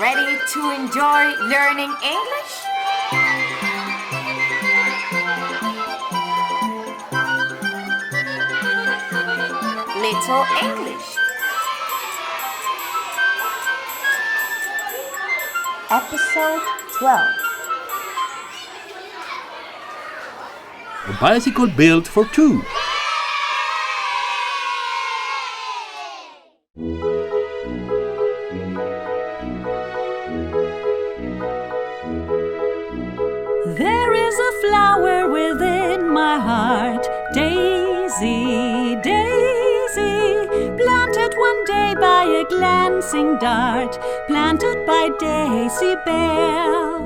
Ready to enjoy learning English? Little English. Episode 12. A bicycle built for two. There is a flower within my heart, Daisy, Daisy, planted one day by a glancing dart, planted by Daisy Bell.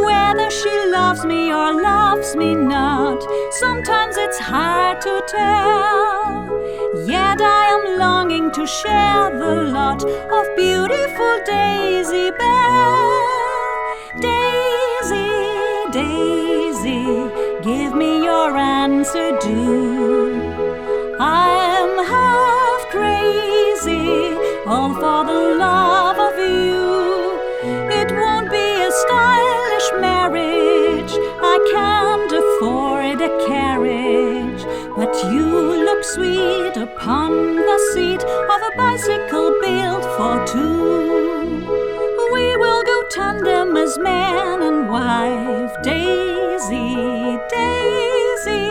Whether she loves me or loves me not, sometimes it's hard to tell. Yet I am longing to share the lot of beautiful Daisy Bell. Daisy, Daisy, give me your answer, do. I'm half crazy, all for the love of you. It won't be a stylish marriage, I can't afford a carriage, but you look sweet upon the seat of a bicycle built for two. We will go tandem as man and wife, Daisy, Daisy,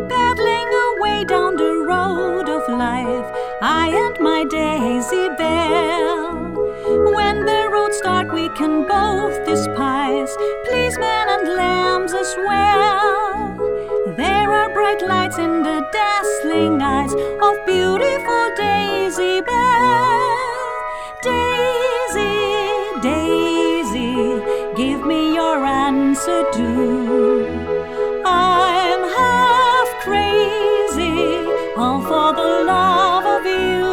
pedaling away down the road of life, I and my Daisy Bell. When the road's dark we can both despise policemen and lambs as well. There are bright lights in the dazzling eyes of beautiful Daisy Bell. Daisy, Daisy, give me your answer, do. I'm half crazy, all for the love of you.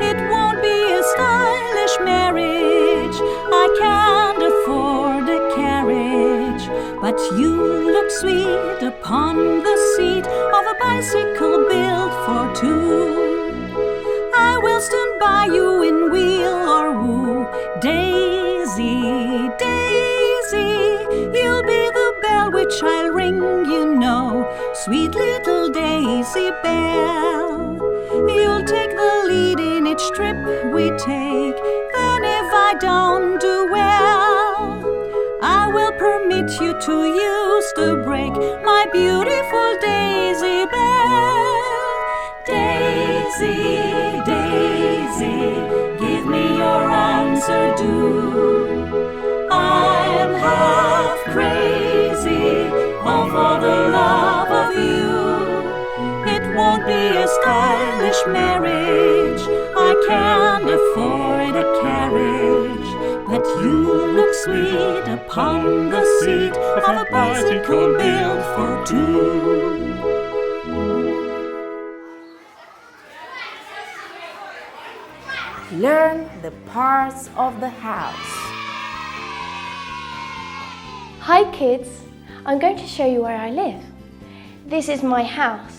It won't be a stylish marriage, I can't afford a carriage, but you look sweet upon the seat of a bicycle built for two. I will stand by you in weal or woe, Daisy, Daisy, you'll be the bell which I'll ring, you know, sweet little Daisy Bell. You'll take the lead in each trip we take, then if I don't do well, I will permit you to use the brake, my beautiful Daisy Bell. Daisy, Daisy, give me your answer, do. I'm half crazy, all for the love of you. It won't be a stylish marriage, I can't afford a carriage, but you look sweet upon the seat of a bicycle built for two. Learn the parts of the house. Hi kids, I'm going to show you where I live. This is my house.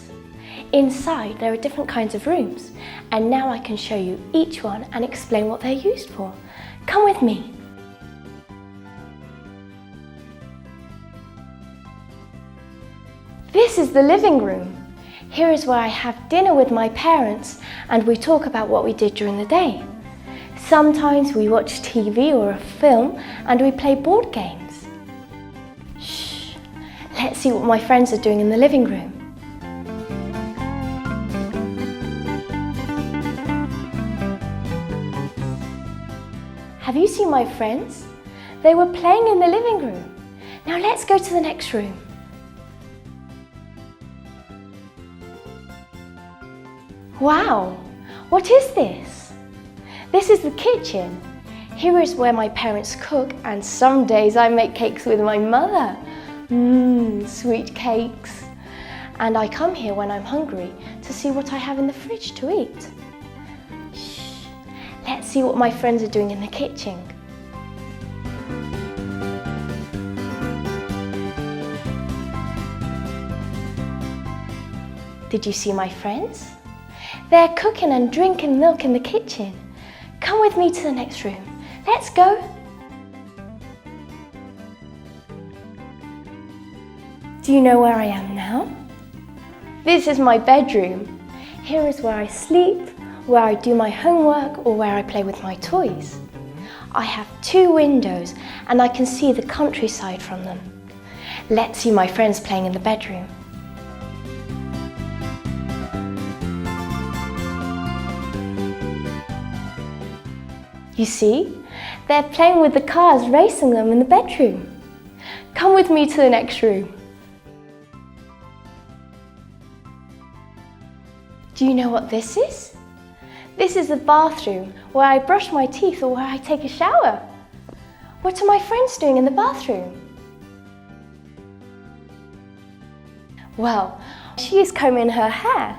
Inside there are different kinds of rooms, and now I can show you each one and explain what they're used for. Come with me. This is the living room. Here is where I have dinner with my parents and we talk about what we did during the day. Sometimes we watch TV or a film and we play board games. Shh, let's see what my friends are doing in the living room. Have you seen my friends? They were playing in the living room. Now let's go to the next room. Wow, what is this? This is the kitchen. Here is where my parents cook, and some days I make cakes with my mother. Sweet cakes. And I come here when I'm hungry to see what I have in the fridge to eat. Shh, let's see what my friends are doing in the kitchen. Did you see my friends? They're cooking and drinking milk in the kitchen. Come with me to the next room. Let's go. Do you know where I am now? This is my bedroom. Here is where I sleep, where I do my homework, or where I play with my toys. I have 2 windows and I can see the countryside from them. Let's see my friends playing in the bedroom. You see, they're playing with the cars, racing them in the bedroom. Come with me to the next room. Do you know what this is? This is the bathroom where I brush my teeth or where I take a shower. What are my friends doing in the bathroom? Well, she is combing her hair.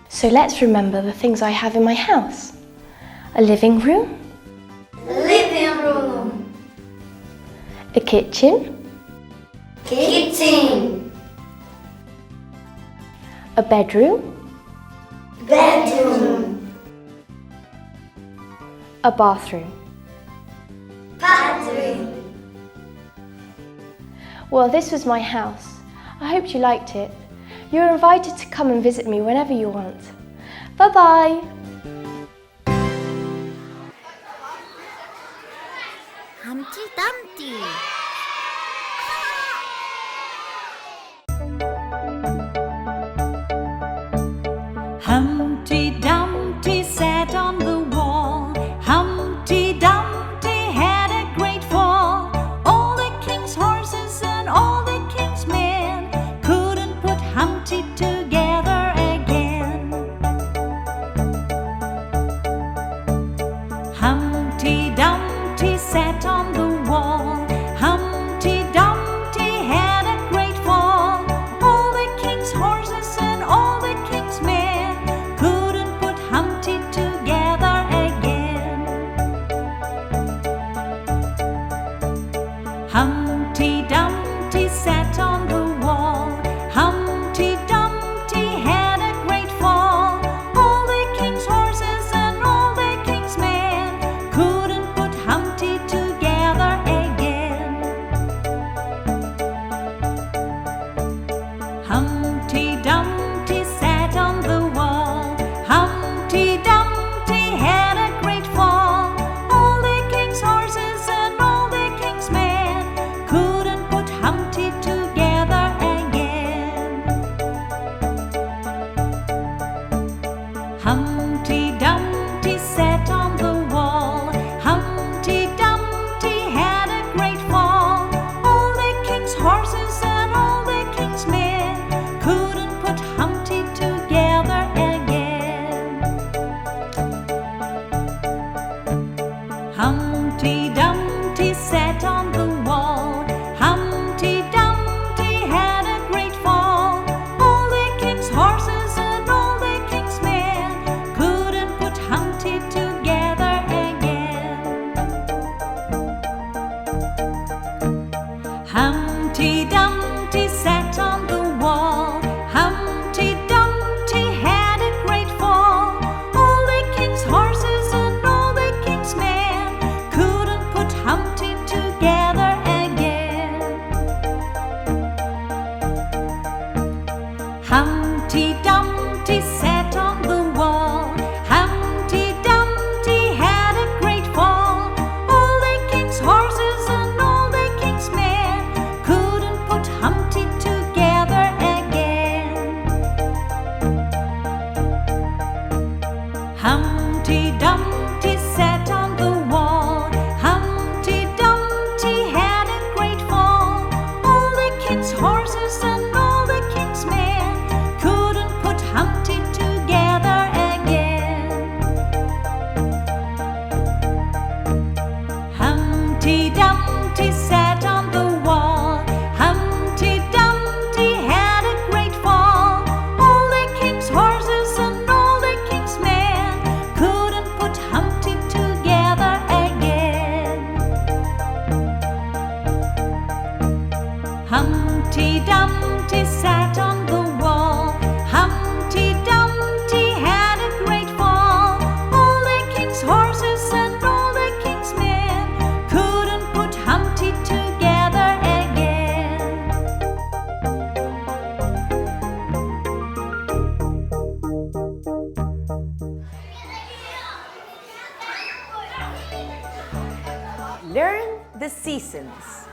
So let's remember the things I have in my house. A living room. Living room. A kitchen. Kitchen. A bedroom. Bedroom. A bathroom. Bathroom. Well, this was my house. I hope you liked it. You're invited to come and visit me whenever you want. Bye-bye. Humpty Dumpty. Humpty Dumpty sat on the wall. Humpty Dumpty had a great fall. All the king's horses and all the king's men couldn't put Humpty together again. Humpty Dumpty sat on the wall. Humpty Dumpty had a great fall. All the king's horses and all the king's men couldn't put Humpty together again. Humpty Dumpty sat on the wall. Humpty Dumpty had a great fall. All the king's horses and all the king's men couldn't put Humpty together again. Humpty Dumpty sat on the wall. Humpty Dumpty had a great fall. All the king's horses and all the king's men couldn't put Humpty together again. Humpty Dumpty sat on the wall. Humpty Dumpty had a great fall. All the king's horses and all the king's men couldn't put Humpty together again. Humpty Dumpty sat on the wall. Humpty Dumpty had a great fall. All the king's horses and all the king's men couldn't put Humpty together again. Humpty Dumpty sat on the wall. Humpty Dumpty had a great fall. All the king's horses and all the king's men couldn't put Humpty together again. Humpty Dumpty sat on the wall. Humpty Dumpty had a great fall. All the king's horses and all the king's men couldn't put Humpty together again. Humpty Dumpty sat on the wall. Humpty Dumpty had a great fall. All the king's horses and all the king's men couldn't put seasons.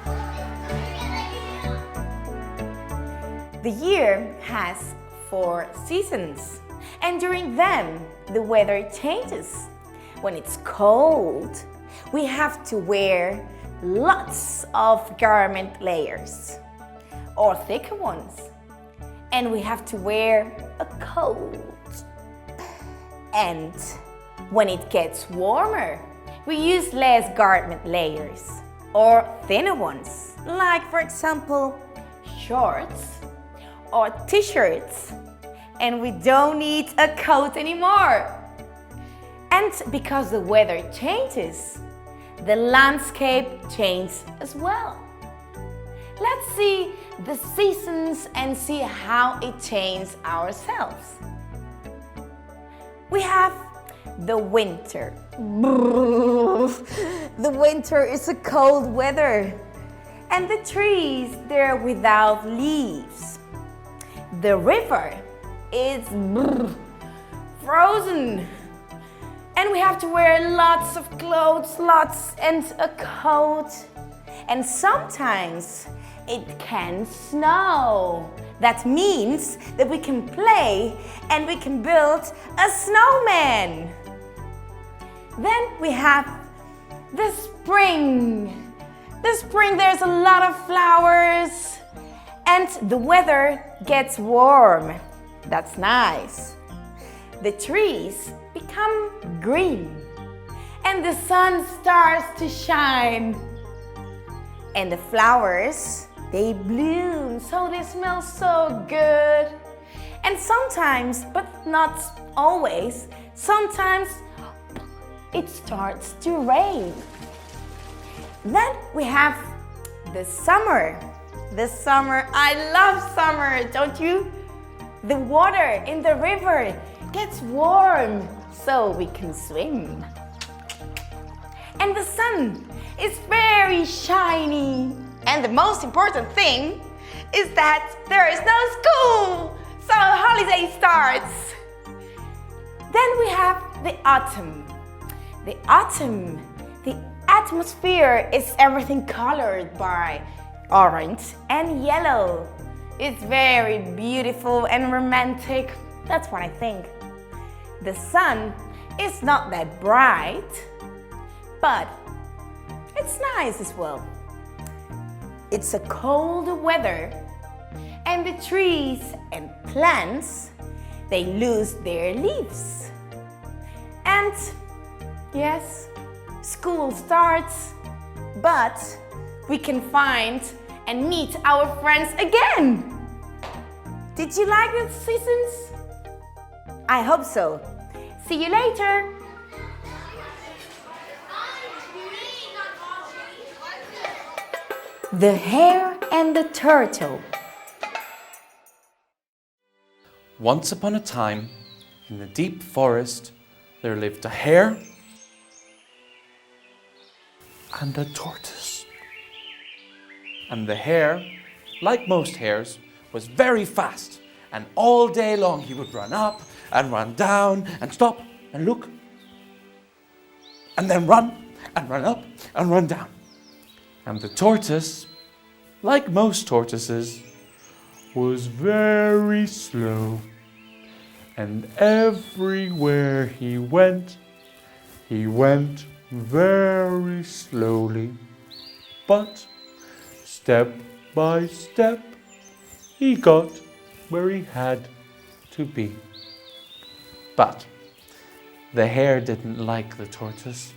The year has 4 seasons, and during them, the weather changes. When it's cold, we have to wear lots of garment layers, or thicker ones, and we have to wear a coat. And when it gets warmer, we use less garment layers, or thinner ones, like for example, shorts or t-shirts, and we don't need a coat anymore. And because the weather changes, the landscape changes as well. Let's see the seasons and see how it changes ourselves. We have the winter. The winter is a cold weather, and the trees, they're without leaves. The river is frozen, and we have to wear lots of clothes, and a coat. And sometimes it can snow. That means that we can play and we can build a snowman. Then we have the spring. The spring, there's a lot of flowers, and the weather gets warm. That's nice. The trees become green, and the sun starts to shine. And the flowers, they bloom, so they smell so good. And sometimes, but not always, sometimes it starts to rain. Then we have the summer. The summer, I love summer, don't you? The water in the river gets warm, so we can swim. And the sun is very shiny. And the most important thing is that there is no school, so holiday starts. Then we have the autumn. The autumn, the atmosphere is everything colored by orange and yellow. It's very beautiful and romantic. That's what I think. The sun is not that bright, but it's nice as well. It's a cold weather, and the trees and plants, they lose their leaves. And yes, school starts, but we can find and meet our friends again. Did you like the seasons? I hope so. See you later. The Hare and the Turtle. Once upon a time, in the deep forest, there lived a hare and a tortoise. And the hare, like most hares, was very fast, and all day long he would run up and run down and stop and look, and then run and run up and run down. And the tortoise, like most tortoises, was very slow, and everywhere he went very slowly, but step by step he got where he had to be. But the hare didn't like the tortoise.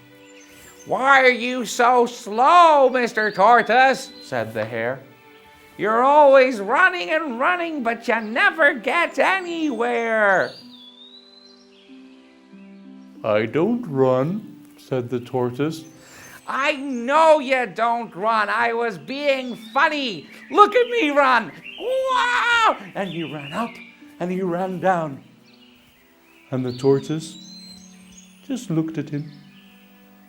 "Why are you so slow, Mr. Tortoise?" said the hare. "You're always running and running, but you never get anywhere." "I don't run," said the tortoise. "I know you don't run. I was being funny. Look at me run. Wow!" And he ran up and he ran down. And the tortoise just looked at him.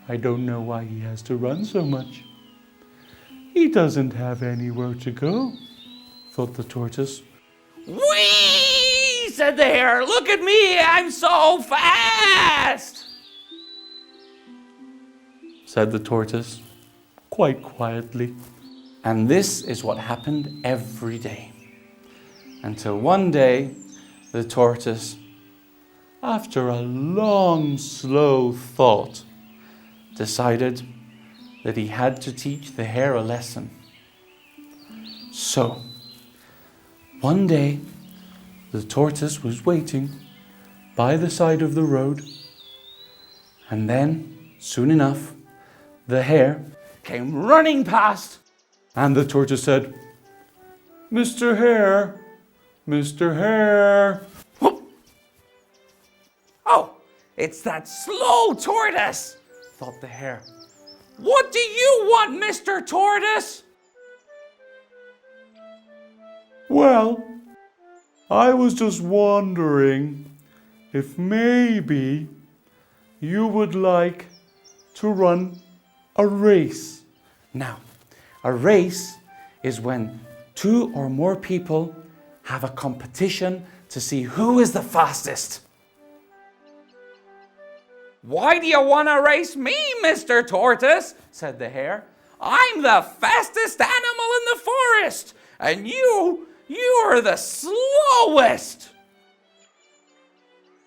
"I don't know why he has to run so much. He doesn't have anywhere to go," thought the tortoise. "Whee!" said the hare. "Look at me. I'm so fast." Said the tortoise. quite quietly. And this is what happened every day. Until one day, the tortoise, after a long, slow thought, decided that he had to teach the hare a lesson. So, one day, the tortoise was waiting by the side of the road, and then, soon enough, the hare came running past, and the tortoise said, "Mr. Hare, Mr. Hare." Oh, it's that slow tortoise, thought the hare. What do you want, Mr. Tortoise? Well, I was just wondering if maybe you would like to run a race. Now, a race is when 2 or more people have a competition to see who is the fastest. Why do you want to race me, Mr. Tortoise? Said the hare. I'm the fastest animal in the forest, and you're the slowest.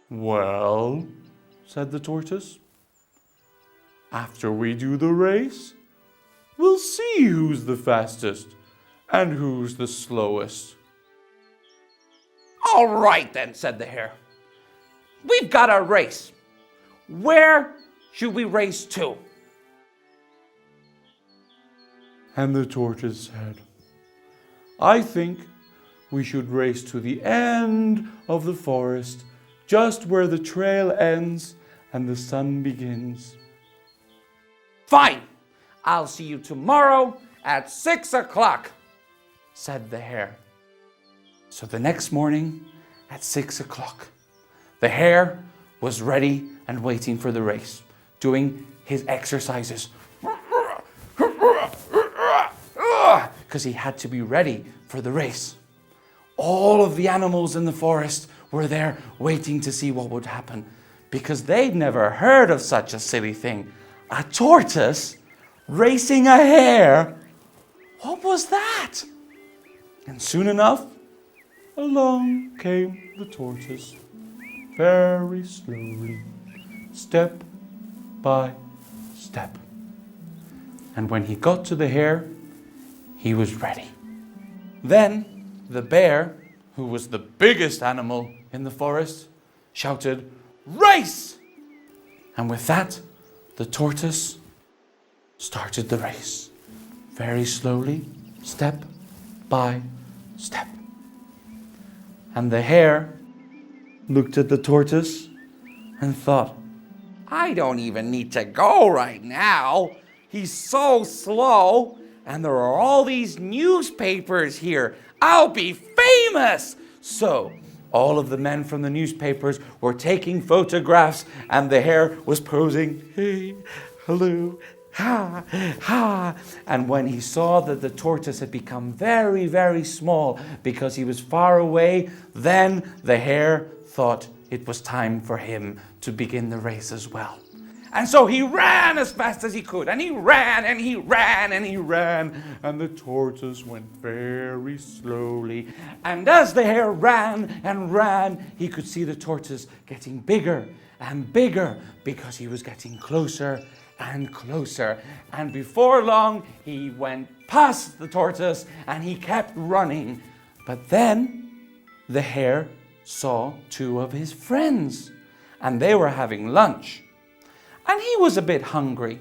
Well, said the tortoise, after we do the race, we'll see who's the fastest and who's the slowest. All right then, said the hare. We've got a race. Where should we race to? And the tortoise said, I think we should race to the end of the forest, just where the trail ends and the sun begins. Fine, I'll see you tomorrow at 6 o'clock, said the hare. So the next morning at 6 o'clock, the hare was ready and waiting for the race, doing his exercises, because he had to be ready for the race. All of the animals in the forest were there waiting to see what would happen, because they'd never heard of such a silly thing. A tortoise racing a hare? What was that? And soon enough, along came the tortoise, very slowly, step by step. And when he got to the hare, he was ready. Then the bear, who was the biggest animal in the forest, shouted, "Race!" And with that, the tortoise started the race, very slowly, step by step. And the hare looked at the tortoise and thought, I don't even need to go right now. He's so slow, and there are all these newspapers here. I'll be famous. So all of the men from the newspapers were taking photographs, and the hare was posing, hey, hello, ha, ha. And when he saw that the tortoise had become very, very small because he was far away, then the hare thought it was time for him to begin the race as well. And so he ran as fast as he could, and he ran, and he ran, and he ran, and the tortoise went very slowly. And as the hare ran and ran, he could see the tortoise getting bigger and bigger because he was getting closer and closer. And before long, he went past the tortoise, and he kept running. But then the hare saw 2 of his friends, and they were having lunch. And he was a bit hungry.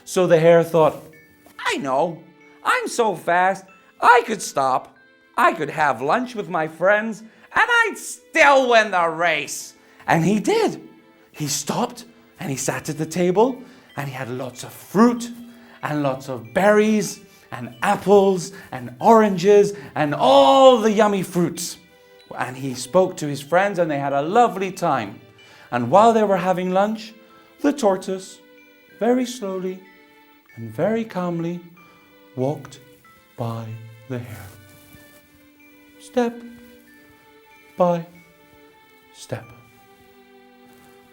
So the hare thought, I know, I'm so fast, I could stop. I could have lunch with my friends, and I'd still win the race. And he did. He stopped, and he sat at the table, and he had lots of fruit, and lots of berries, and apples, and oranges, and all the yummy fruits. And he spoke to his friends, and they had a lovely time. And while they were having lunch, the tortoise, very slowly and very calmly, walked by the hare. Step by step.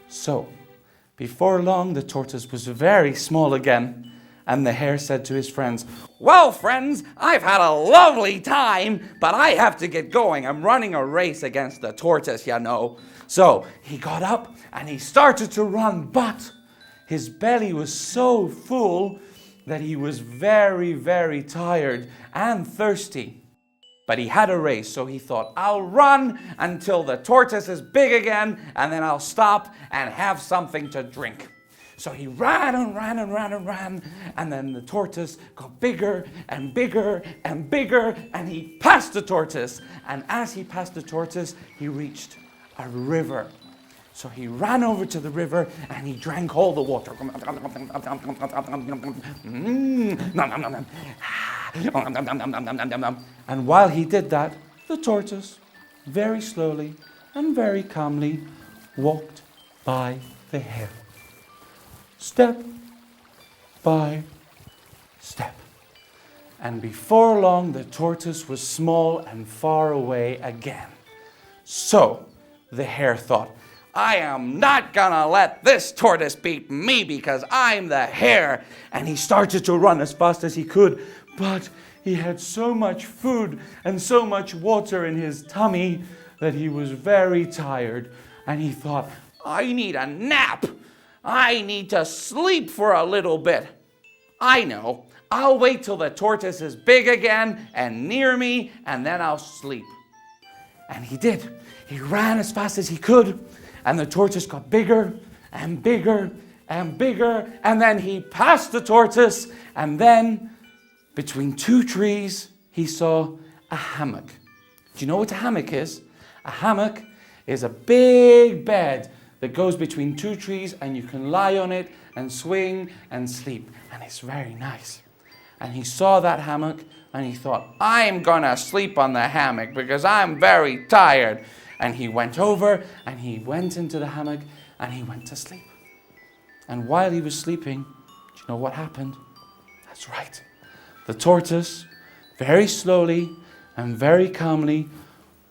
So, before long, the tortoise was very small again, And the hare said to his friends, "Well, friends, I've had a lovely time, but I have to get going. I'm running a race against the tortoise, you know." So he got up and he started to run, but his belly was so full that he was very, very tired and thirsty. But he had a race, so he thought, I'll run until the tortoise is big again, and then I'll stop and have something to drink. So he ran and ran and ran and ran, and then the tortoise got bigger and bigger and bigger, and he passed the tortoise. And as he passed the tortoise, he reached a river. So he ran over to the river and he drank all the water. And while he did that, the tortoise, very slowly and very calmly, walked by the hare. Step by step. And before long, the tortoise was small and far away again. So the hare thought, I am not gonna let this tortoise beat me because I'm the hare. And he started to run as fast as he could, but he had so much food and so much water in his tummy that he was very tired. And he thought, I need a nap. I need to sleep for a little bit. I know, I'll wait till the tortoise is big again and near me, and then I'll sleep. And he did. He ran as fast as he could. And the tortoise got bigger and bigger and bigger. And then he passed the tortoise. And then between two trees, he saw a hammock. Do you know what a hammock is? A hammock is a big bed that goes between two trees, and you can lie on it and swing and sleep. And it's very nice. And he saw that hammock and he thought, I'm gonna sleep on the hammock because I'm very tired. And he went over and he went into the hammock and he went to sleep. And while he was sleeping, do you know what happened? That's right. The tortoise, very slowly and very calmly,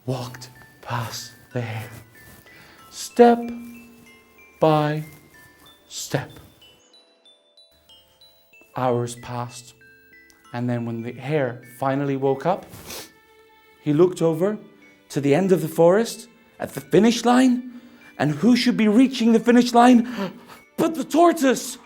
walked past the hare. Step by step. Hours passed. And then when the hare finally woke up, he looked over to the end of the forest, at the finish line. And who should be reaching the finish line but the tortoise?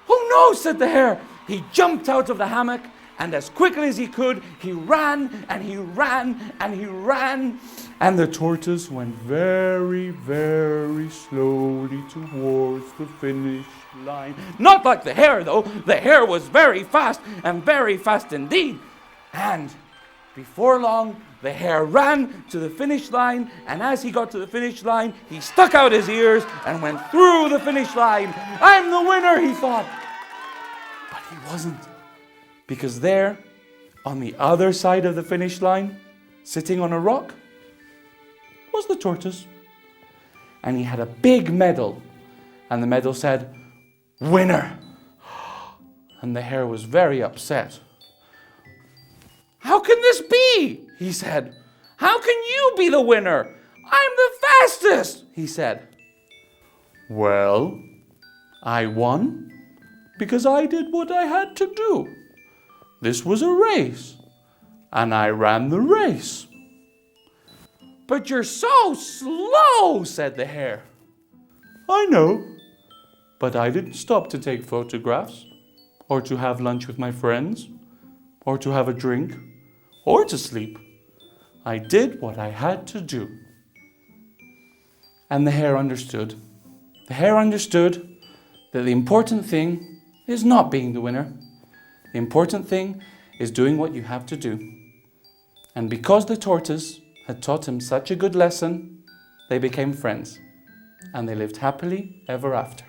Oh no, said the hare. He jumped out of the hammock, and as quickly as he could, he ran and he ran and he ran. And the tortoise went very, very slowly towards the finish line. Not like the hare, though. The hare was very fast and very fast indeed. And before long, the hare ran to the finish line, and as he got to the finish line, he stuck out his ears and went through the finish line. I'm the winner, he thought. But he wasn't, because there, on the other side of the finish line, sitting on a rock, was the tortoise. And he had a big medal, and the medal said, winner. And the hare was very upset. How can this be? He said. How can you be the winner? I'm the fastest, he said. Well, I won because I did what I had to do. This was a race, and I ran the race. But you're so slow, said the hare. I know, but I didn't stop to take photographs, or to have lunch with my friends, or to have a drink, or to sleep. I did what I had to do. And the hare understood. The hare understood that the important thing is not being the winner. The important thing is doing what you have to do. And because the tortoise had taught him such a good lesson, they became friends. And they lived happily ever after.